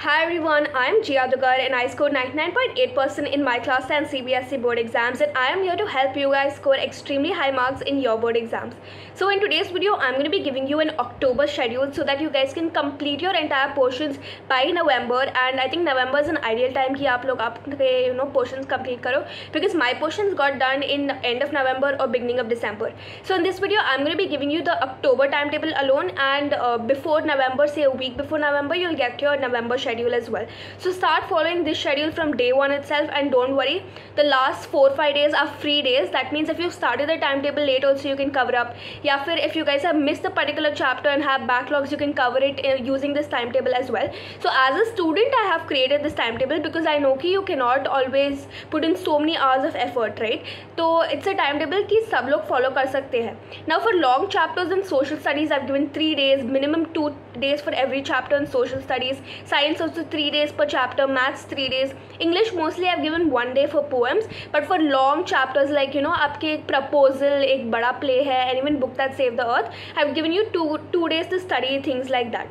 Hi everyone, I am Jia Dugar and I scored 99.8% in my class 10 CBSE board exams, and I am here to help you guys score extremely high marks in your board exams. So in today's video, I'm going to be giving you an October schedule so that you guys can complete your entire portions by November, and I think November is an ideal time कि आप लोग आपके portions complete करो, because my portions got done in end of November or beginning of December. So in this video, I'm going to be giving you the October timetable alone, and before November, say a week before November, you'll get your November schedule as well. So start following this schedule from day one itself, and don't worry, the last 4-5 days are free days. That means if you started the timetable late also you can cover up, या फिर if you guys have missed a particular chapter and have backlogs, you can cover it using this timetable as well. So as a student, I have created this timetable because I know कि you cannot always put in so many hours of effort, right? तो it's a timetable कि सब लोग follow कर सकते हैं. Now for long chapters in social studies, I've given 3 days, minimum 2 days for every chapter in social studies. Science also 3 days per chapter, maths 3 days. English mostly I've given 1 day for poems, but for long chapters like आपके एक proposal, एक बड़ा play है, and even book that saved the earth, I've given you two days to study things like that.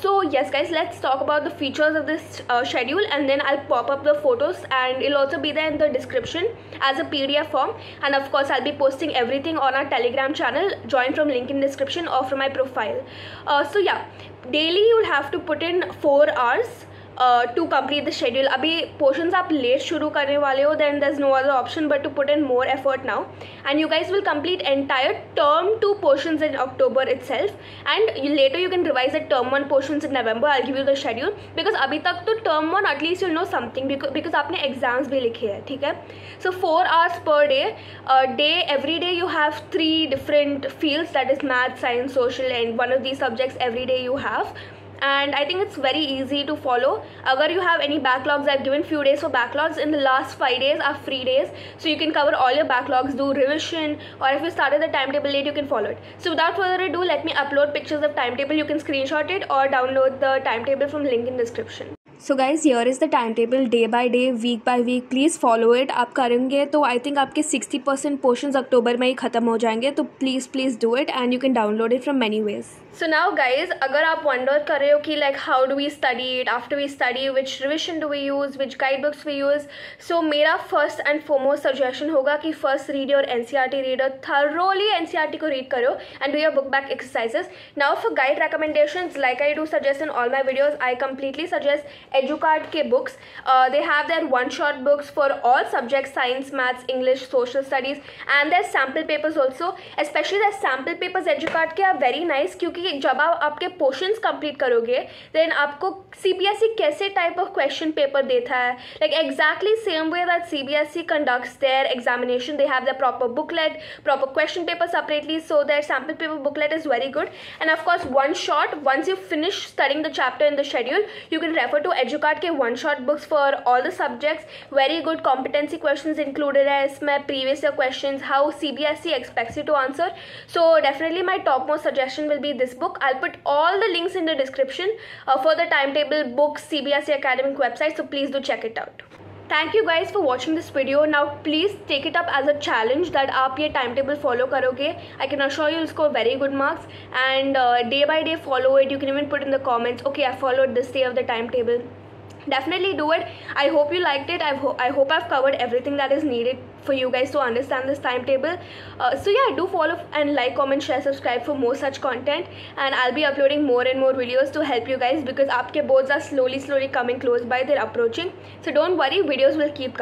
So yes guys, let's talk about the features of this schedule, and then I'll pop up the photos and it'll also be there in the description as a PDF form, and of course I'll be posting everything on our Telegram channel. Join from link in description or from my profile. So yeah, daily you'll have to put in 4 hours to complete the schedule. अभी portions आप late शुरू करने वाले हो, then there's no other option but to put in more effort now, and you guys will complete entire term 2 portions in October itself, and later you can revise the term 1 portions in November. I'll give you the schedule because अभी तक तो term 1 at least you'll know something because आपने exams भी लिखे हैं, ठीक है? So 4 hours per day, every day you have 3 different fields, that is math, science, social, and one of these subjects every day you have. And I think it's very easy to follow. Agar you have any backlogs, I've given few days for backlogs. In the last 5 days are free days, so you can cover all your backlogs, do revision, or if you started the timetable late, you can follow it. So without further ado, let me upload pictures of timetable. You can screenshot it or download the timetable from link in description. So guys, here is the timetable day by day, week by week. Please follow it. आप करेंगे तो I think आपके 60% portions अक्टूबर में ही ख़त्म हो जाएंगे, तो please do it, and you can download it from many ways. So now guys, अगर आप wonder कर रहे हो कि like how do we study it, after we study which revision do we use, which guidebooks we use, so मेरा first and foremost suggestion होगा कि first read your NCERT, read thoroughly NCERT को read करो and do your book back exercises. Now for guide recommendations, like I do suggest in all my videos, I completely suggest Educard के books. They have their one-shot books for all subjects, science, maths, English, social studies, and their sample papers also. Especially their sample papers Educard के are very nice, क्योंकि जब आप आपके portions complete करोगे then आपको CBSE कैसे type of question paper देता है, like exactly same way that CBSE conducts their examination. They have the proper booklet, proper question paper separately, so their sample paper booklet is very good. And of course one shot, once you finish studying the chapter in the schedule, you can refer to Educart के one shot books for all the subjects. Very good competency questions included है इसमें, previous year questions, how CBSE expects you to answer. So definitely my top most suggestion will be this book. I'll put all the links in the description for the timetable, books, CBSE academic website, so please do check it out. Thank you guys for watching this video. Now please take it up as a challenge that आप ये timetable follow करोगे. I can assure you will score very good marks, and day by day follow it. You can even put in the comments, okay, I followed this day of the timetable. Definitely do it. I hope you liked it. I hope I've covered everything that is needed for you guys to understand this timetable. So yeah, do follow and like, comment, share, subscribe for more such content, and I'll be uploading more and more videos to help you guys because आपके boards are slowly coming close by. They're approaching, so don't worry, videos will keep coming.